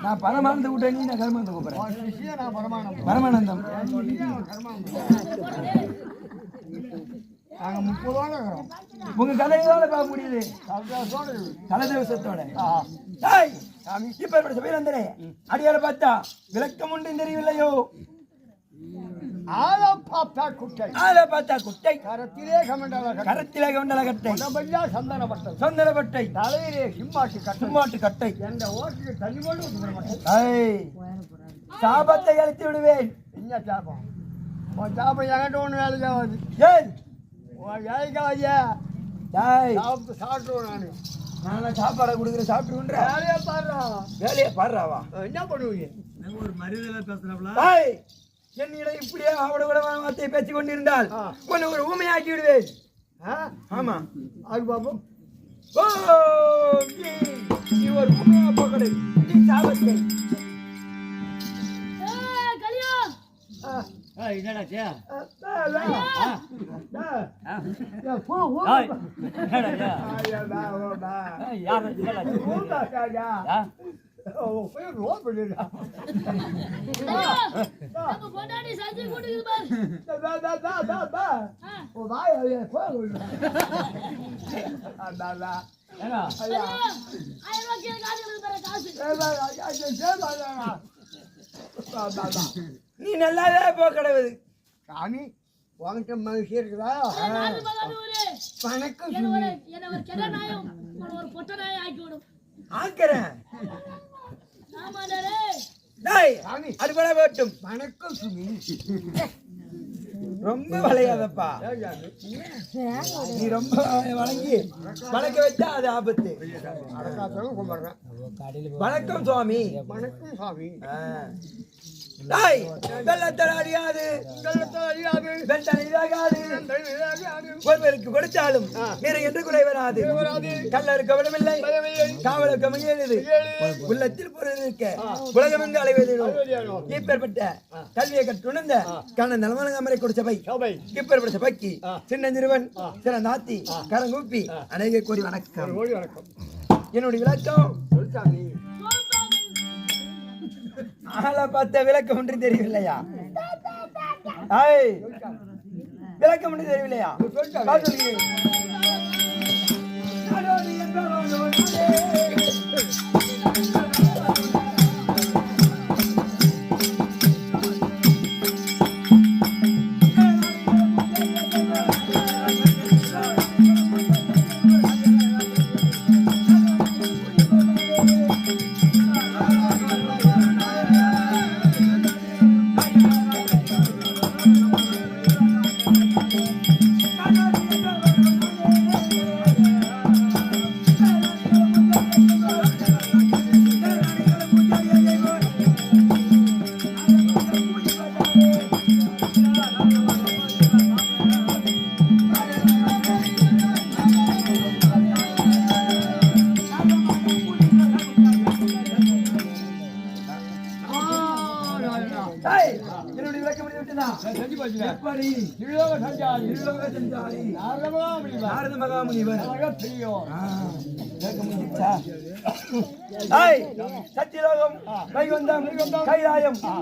நான் பரமானந்த கூட்ட நீ நான் கர்மானந்த கூப்பிடுறேன். பரமானந்தம் நாங்க 30 உங்க கதையோட பார்க்க முடியுது. கலதேவசத்தோட இப்ப சபையிலே அடியால பார்த்தா விளக்கம் உண்டு தெரியவில்லையோ? ஆளை பார்த்தா குட்டை கரத்திலே கமண்டல கட்டை சந்தனப்பட்டை தலையிலே சிம்மாட்டு கட்டை என்ற ஓட்டுக்கு தள்ளி கொண்டு சாபத்தை அழித்து விடுவேன். என்ன சாபம்? உன் சாபம் என்கிட்ட ஒண்ணு வேலைக்கு ஆகாது. ஏன் உன் வேலைக்கு ஆகாதியா? சாப்பிட்டுருவோம். நானு சாப்பாடை கொடுக்குற சாப்பிட்டு வேலையை பாடுறாவா? என்ன பண்ணுவீங்க? ஒரு மரியாதை பேசுறாப்ல. என்னிடம் இப்படியே அவட விடமான வார்த்தையை பேசிக் கொண்டிருந்தால் உன்னை ஒரு ஊமையாக்கி விடுவேன். ஆமா அது பாப்போம். நீ ஒரு ஊமையா போகலை. நீ சாபத்தை என்னடா நீ நல்லாவே போ கடவுது. சாமி உங்ககிட்ட மகிழ்ச்சி இருக்குதா? வணக்கம் ஆக்கிறேன். அது போட்டும். வணக்கம் சுமி. ரொம்ப வளையாதப்பா. நீ ரொம்ப வணங்கி வணக்க வச்சா அது ஆபத்து. கும்பிடுறேன். வணக்கம் சுவாமி. வணக்கம் சுவாமி. ஒருவருக்கு கொடுத்தாலும் வேற என்று குறை வராது. கல்லறுக்க விடவில்லை, காவலுக்கு முயலுது, உள்ளத்தில் பொருள் இருக்க உலகம் எங்கு அலைவதிலும் இப்பேற்பட்ட கல்வியை கற்றுணர்ந்த கண்ண நலமான அமரை கொடுத்த பை இப்பேற்பட்ட சபைக்கு சின்ன நிறுவன் சில நாத்தி கரங்கூப்பி அநேக கோடி வணக்கம். என்னுடைய விளக்கம் ஆளை பார்த்த விளக்கம் ஒன்று தெரியவில்லையா? விளக்கம் ஒன்று தெரியவில்லையா?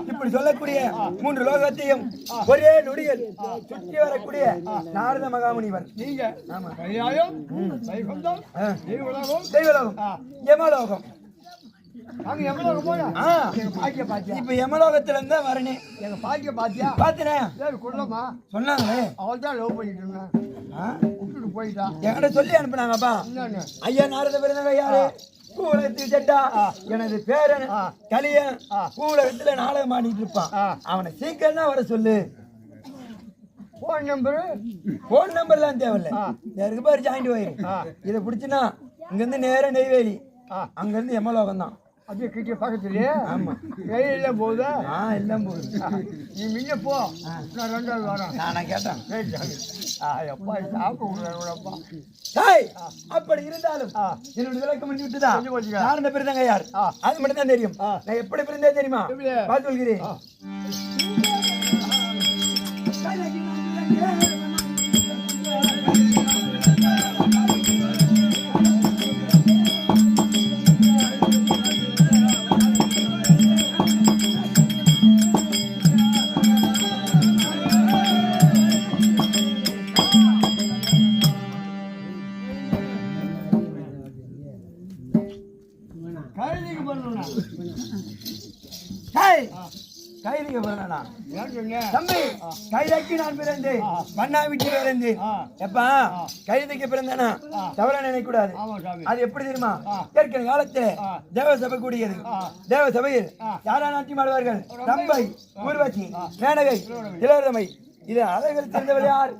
இப்படி சொல்லக்கூடிய 3 லோகத்தையும் ஒரே நொடியில் சுற்றி வரக்கூடிய நாரத மகாமுனிவர். நீங்க கைலாயம், வைகுண்டம், தெய்வலோகம், யமலோகம். இப்ப யமலோகத்துல இருந்தா வரணும். எங்க பாக்கிய பாத்தியா? பாத்தினேன். கொள்ளமா சொன்னாங்களே. அவள் தான் லவ் பண்ணிட்டு இருந்தான். விட்டுட்டு போயிட்டான். என்கிட்ட சொல்லி அனுப்புனாங்கப்பா. ஐயா நாரத பிறந்தவங்க யாரு? கூலகத்தில் ஜட்டா எனது பேரன் கலியன் கூலகத்துல நாடகம் ஆடிட்டு இருப்பான். அவனை சீக்கிரம் தான் வர சொல்லு. போன் நம்பர்லாம் தேவையில்ல. யாருக்கு பேர் ஜாயிண்ட் வயிறு இதை பிடிச்சுன்னா இங்க இருந்து நேர நெய்வேலி, அங்க இருந்து யமலோகம் தான். அப்படியே கிட்ட பக்கத்துலயே. ஆமா எல்லாம் போகுதா? எல்லாம் போகுது. நீ முன்ன போ, நான் 2வது வரேன். நான் கேட்டேன். எப்பா சாப்பிடுறப்பா. அப்படி இருந்தாலும் என்னோட விளக்கம் பண்ணி விட்டுதான் யாருந்த பிறந்தங்க யார் அது மட்டும் தான் தெரியும். நான் எப்படி பிறந்தே தெரியுமா? பார்த்து சொல்கிறேன். கைதிக்கு பிறந்தனா ஏன் சொன்னேன் தம்பி கைதிக்கு நான் பிறந்தேன் மன்னா வீட்டில் பிறந்தேன் எப்பா கைதிக்கு பிறந்தனா தவற நினைக்க கூடாது ஆமா சாமி அது எப்படி தெரியுமா ஏற்கனவே காலத்துல தேவசபை கூடியது தேவசபையில் யாரா நாட்டியம் ஆடுவார்கள் ரம்பை ஊர்வசி மேனகை திலோதமை இது அழகில் தெரிந்தவர் யார்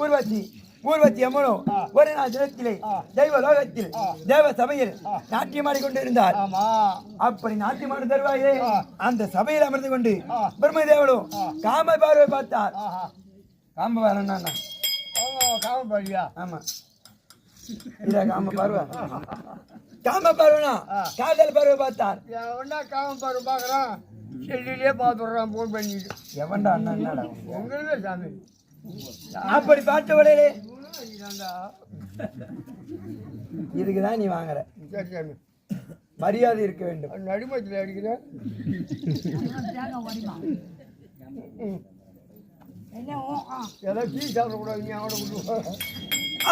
ஊர்வசி ஊர்வசி அம்மனோ ஒரு நாள் தினத்திலே தெய்வ லோகத்தில் தேவ சபையில் நாட்டியமாடி கொண்டிருந்தார் அப்படி நாட்டியமாடு தருவாயே அந்த சபையில் அமர்ந்து கொண்டு பிரம்மதேவனும் காம பார்வை பார்த்தார் காம பார்வை காமப்பாடியா ஆமா இல்ல காம பார்வை காம பார்வனா காதல் பார்வை பார்த்தார் எவன்டா காமப்பாடு பாக்குறான் செல்லிலே பாத்துடுறான் போன் பண்ணிட்டு எவன்டா அண்ணா என்னடா உங்களே சாமி அப்படி பார்த்த உடனே இதுக்குதான் நீ வாங்குற சரி சாமி மரியாதை இருக்க வேண்டும் நடுமத்தில் அடிக்கிறேன் ஏதாவது டீ சாப்பிடக்கூடாது நீ அவனை கொடுத்து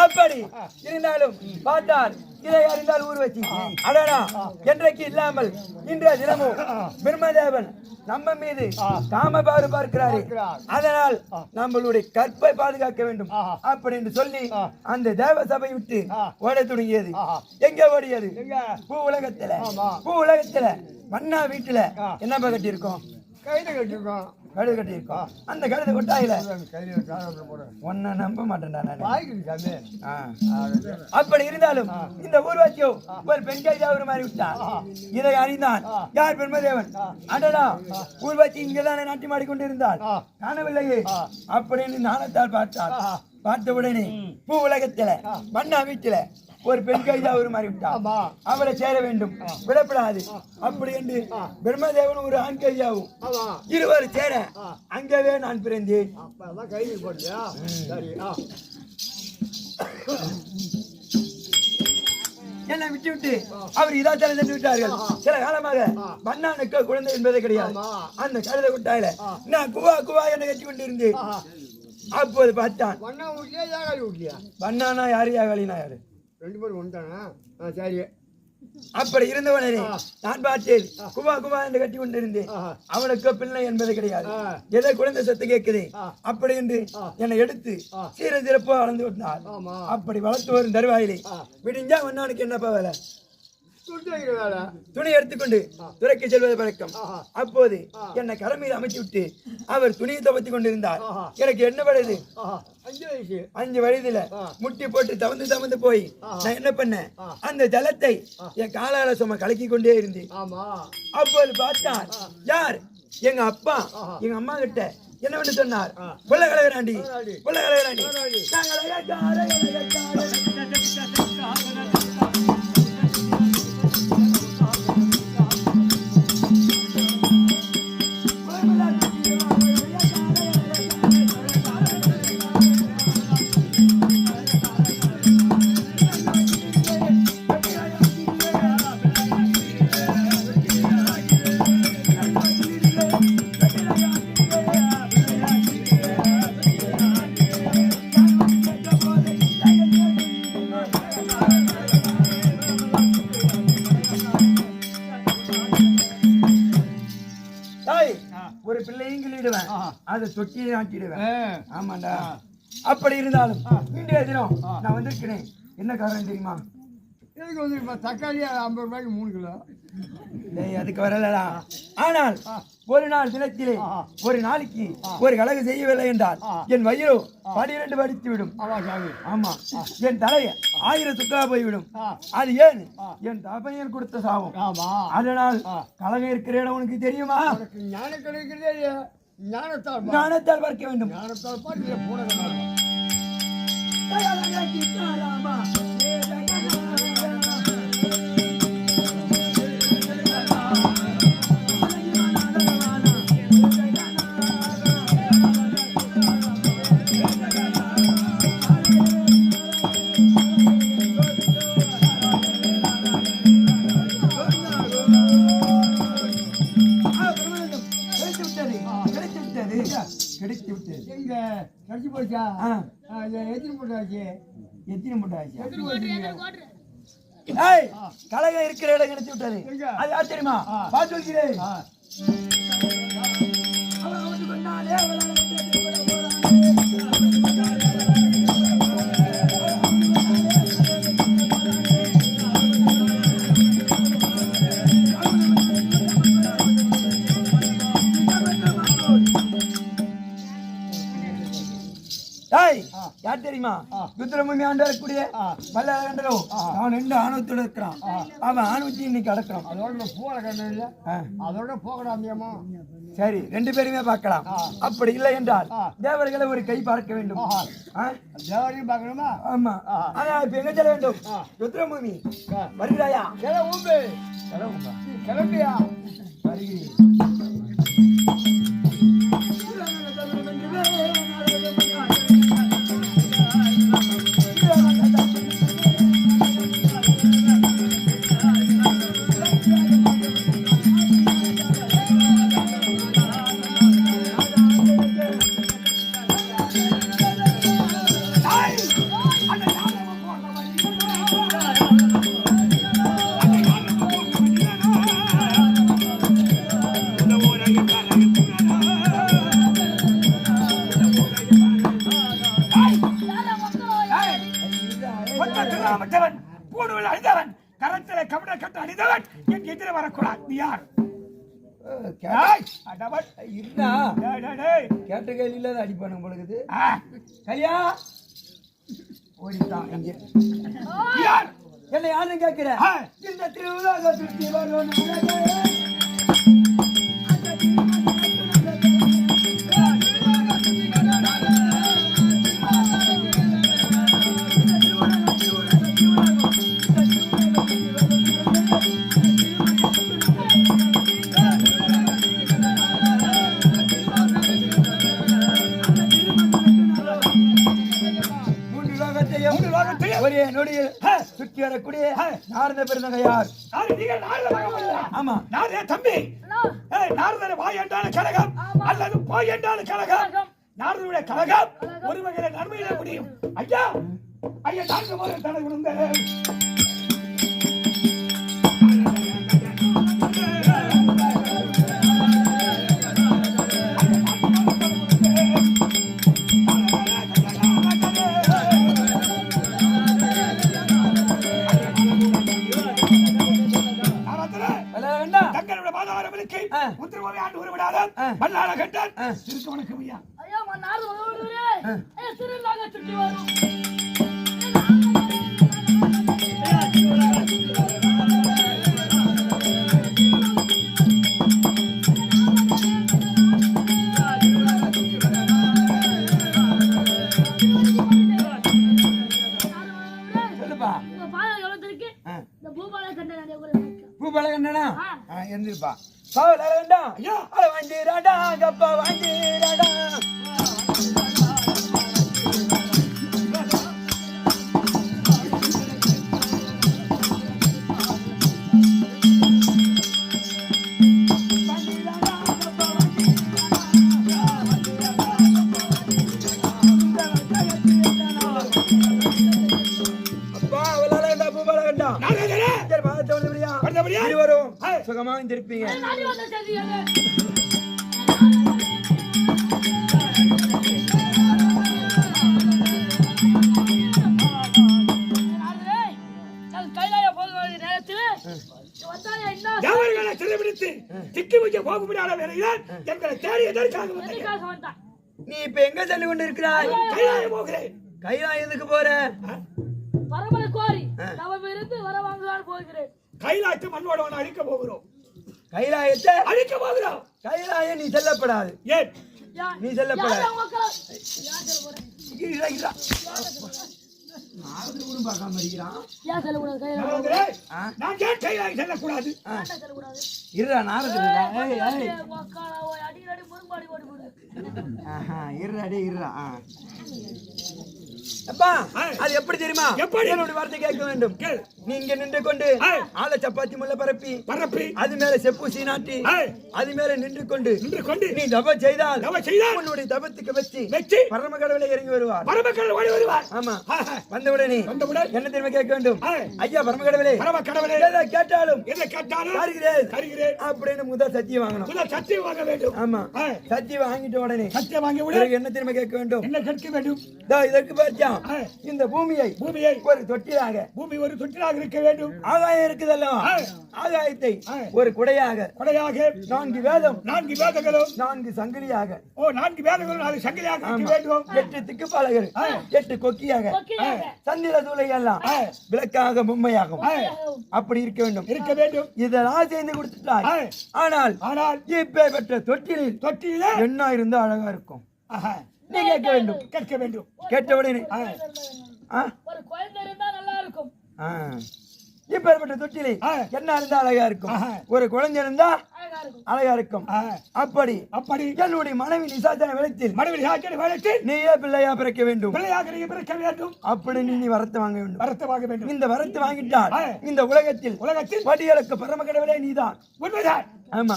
அப்படி இருந்தாலும் பார்த்தார் இதை அறிந்தால் ஊர்வசி அடடா என்றைக்கு இல்லாமல் இன்றைய தினமும் பிரம்மதேவன் நம்ம மீது காமபாறு பார்க்கிறாரு அதனால் நம்மளுடைய கற்பை பாதுகாக்க வேண்டும் அப்படின்னு சொல்லி அந்த தேவ சபை விட்டு ஓட தொடங்கியது எங்க ஓடியது பூ உலகத்துல மன்னா வீட்டுல என்ன கட்டி இருக்கோம் கையில கட்டிருக்கோம் கழுது கட்டி இருக்கோம் அந்த கழுது கொட்டாயில கையில ஒன்ன நம்ப மாட்டேன்டா நான் வாய்க்கு சாமி அப்படி இருந்தாலும் இந்த ஊர்வசியோ ஒரு பெண் கைதாவது மாறி விட்டார் இதை அறிந்தான் யார் பிரம்மதேவன் அடடா ஊர்வசி இங்கதானே நாட்டியமாடி கொண்டிருந்தாள் காணவில்லையே அப்படின்னு நாணத்தால் பார்த்தார் பார்த்த உடனே பூ உலகத்துல மன்னா வீட்டுல ஒரு பெண் கைதாவது மாறி விட்டார் அவரை சேர வேண்டும் விடப்படாது அப்படி என்று பிரம்மதேவன் ஒரு ஆண் கையாவும் இருவர் சேர அங்கவே நான் பிறந்தேன் கைது போட்டியா சரி என்னை விட்டு அவர் இதாச்சாரம் சென்று விட்டார்கள் சில காலமாக மன்னானுக்கு குழந்தை என்பதே கிடையாது அந்த கழுதை விட்டாயில நான் குவா குவா என்று கட்டி கொண்டிருந்தேன் அப்போது பார்த்தான் பண்ணானா யாரு யாகலினா யாரு ரெண்டு பேரும் ஒன்றானா சரி அப்படி இருந்தவனே நான் பார்த்தேன் குவா குவா என்று கட்டி கொண்டிருந்தேன் அவனுக்கு பிள்ளை என்பது கிடையாது எதை குழந்தை சத்து கேட்குது அப்படி என்று என்னை எடுத்து சீர சிறப்பா வளர்ந்து விட்டார் அப்படி வளர்த்து வரும் தருவாயிலே விடிஞ்சா மன்னானுக்கு என்னப்பா வேலை துணி எடுத்துக்கொண்டு துறைக்கு செல்வது பழக்கம் அப்போது என்னை கடமையில் அமைத்து விட்டு அவர் துணியை துவைத்து கொண்டிருந்தார் எனக்கு என்ன வயது 5 வயதுல முட்டி போட்டு தவந்து போய் நான் என்ன பண்ணேன் அந்த ஜலத்தை என் காலால சும்மா கலக்கி கொண்டே இருந்தேன் அப்போது பார்த்தார் யார் எங்க அப்பா எங்க அம்மா கிட்ட என்ன பண்ணி சொன்னார் புள்ள கலகராண்டி ஒரு பிள்ளையும் கிள்ளிடுவேன் அதை தொட்டியை ஆட்டிடுவேன் ஆமாண்டா அப்படி இருந்தாலும் இன்றைய தினம் நான் வந்திருக்கிறேன் என்ன காரணம் தெரியுமா எனக்கு வந்து இப்போ தக்காளி 50 ரூபாய்க்கு 3 கிலோ அதுக்கு வரலடா ஆனால் ஒரு நாள் தினத்திலே ஒரு நாளைக்கு ஒரு கலகு செய்யவில்லை என்றால் என் வயிறோ 12 வடித்து விடும் ஆமா என் தலைய 1000 சுக்கலா போய்விடும் அது ஏன் என் தபையன் கொடுத்த சாபம் அதனால் கலகம் இருக்கிற இடம் உனக்கு தெரியுமா ஞானம் கிடைக்கிறதே ஞானத்தால் பார்க்க வேண்டும் ஞானத்தால் பார்க்க போனது எங்க கடிச்சு போச்சா எத்தனை போட்டாச்சு கலகம் இருக்கிற இடம் கிடைச்சு விட்டது அது ஆச்சரியமா பார்த்து வைக்கிறேன் டேய் யார் தெரியுமா ருத்ரபூமி ஆண்டு வரக்கூடிய மல்லகண்டரோ அவன் 2 ஆணவத்தோட இருக்கிறான் அவன் ஆணவத்தை இன்னைக்கு அடக்கிறான் அதோட போற கண்ணு இல்ல அதோட போகடாமியம்மா சரி 2 பேருமே பார்க்கலாம் அப்படி இல்லை என்றால் தேவர்களை ஒரு கை பார்க்க வேண்டும் தேவரையும் பார்க்கணுமா ஆமா ஆனா இப்ப எங்க செல்ல வேண்டும் ருத்ரபூமி வருகிறாயா கிளம்பியா வருகிறேன் கேட்ட கேள்வியில அடிப்பானு உங்களுக்கு கல்யா ஓடிட்டான் என்ன யாரும் கேட்கிற இந்த திருவிழா சுற்றி வரணும் ஒரே நொடியில் சுற்றி வரக்கூடிய நாரத பிறந்தங்க யார் ஆமா நாரத தம்பி நாரதர் வாய் என்றாலும் கழகம் அல்லது போய் என்றாலும் கழகம் நாரதனுடைய கழகம் ஒரு வகையில நன்மையில முடியும் ஐயா ஐயா நான்கு முறை தடை விடுங்க உத்தரவாதி ஆண்டு உருவிடாத மல்லாள கண்டால் திருக்க வணக்கம் ஐயா ஐயா மன்னார் வருவரே திருநாக சுற்றி வரும் சொல்லுப்பா இந்த பூபால கண்டன பூபால கண்டனா எந்திருப்பா பாவலரண்டா ஐயா அட வண்டிராடா கப்பா வண்டிராடா சுகமா இருப்பீங்க நீ இப்ப எங்க சென்று கொண்டு இருக்கிறாய் கைலாயம் எதுக்கு போற பரமல கோரி இருந்து வர வாங்கலான்னு போகிறேன் கைலாயத்தை மண்ணோட அழிக்க போகிறோம் கைலாயத்தை அழிக்க போகிறோம் கைலாயம் நீ செல்லப்படாது ஏன் நீ செல்லப்படாது அப்பா அது எப்படி தெரியுமா எப்படி என்னுடைய வார்த்தை கேட்க வேண்டும் நீ இங்க நின்று கொண்டு ஆளை சப்பாத்தி முள்ள பரப்பி அது மேல செப்பு சீனாட்டி அது மேல நின்று கொண்டு நீ தப செய்தால் உன்னுடைய தபத்துக்கு வச்சு பரம கடவுளை இறங்கி வருவார் ஆமா வந்தவுடனே என்ன தெரியுமா கேட்க வேண்டும் ஐயா பரம கடவுளே எதை கேட்டாலும் வருகிறேன் அப்படின்னு முதல் சத்தியம் வாங்கணும் ஆமா சத்தியம் வாங்கிட்ட உடனே என்ன தெரியுமா கேட்க வேண்டும் என்ன கேட்க வேண்டும் இதற்கு பட்சம் இந்த பூமியை ஒரு தொட்டிலாக பூமி ஒரு தொட்டிலாக இருக்க வேண்டும். ஆகாயம் இருக்குதல்லவா, ஆகாயத்தை ஒரு குடையாக 4 வேதம் 4 வேதங்களும் 4 சங்கிலியாக 4 வேதங்களும் 4 சங்கிலியாக இருக்க வேண்டும். 8 திக்குப்பாலகர் 8 கொக்கியாக கொக்கியாக சந்திர சூளை எல்லாம் விளக்காக பொம்மையாகும் அப்படி இருக்க வேண்டும். இதெல்லாம் செய்து கொடுத்துட்டாய். ஆனால் இப்பேற்பட்ட தொட்டிலில் என்ன இருந்தா அழகா இருக்கும் நீ கேட்க வேண்டும். கேட்ட உடனே ஒரு குழந்தை இருந்தா நல்லா இருக்கும். இப்பேற்பட்ட தொட்டிலே என்ன இருந்தா அழகா இருக்கும், ஒரு குழந்தை இருந்தா அழகா இருக்கும். அப்படி என்னுடைய மனைவி நிசாச்சன வேளையில் நீயே பிள்ளையா பிறக்க வேண்டும். அப்படி நீ வரத்து வாங்க வேண்டும். இந்த வரத்து வாங்கிட்டால் இந்த உலகத்தில் படியலுக்கு பரம கடவுளே நீதான். உண்மைதான். ஆமா,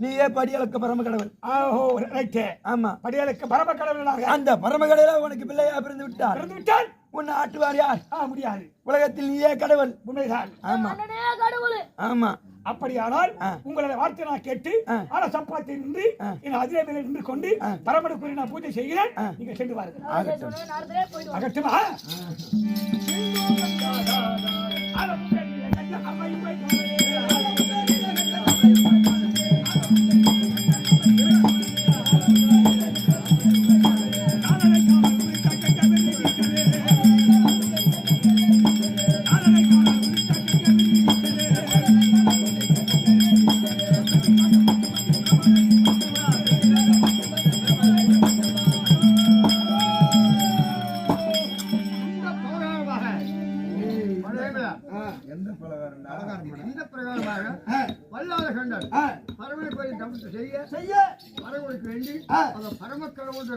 நீயே படியலுக்கு பரம கடவுள். ஆமா, படியலுக்கு பரம கடவுளாக அந்த பரம கடவுளா உனக்கு பிள்ளையா பிறந்து விட்டால் உன்னை ஆட்டுவார் யார்? முடியாது. உலகத்தில் நீயே கடவுள். உண்மைதான். ஆமா கடவுள். ஆமா, அப்படியானால் உங்களுடைய வார்த்தை நான் கேட்டு ஆனா சப்பாத்தி நின்று என் அதிலே மேலே நின்று கொண்டு பரமனுக்கு நான் பூஜை செய்கிறேன். நீங்க சென்று வாருங்கள். அகட்டுமா? இந்த பிரகாரமாக வல்லாத கண்டல் பரமனை கோயில் தமத்து செய்ய பரமனுக்கு வேண்டி பரமக்கடவுள்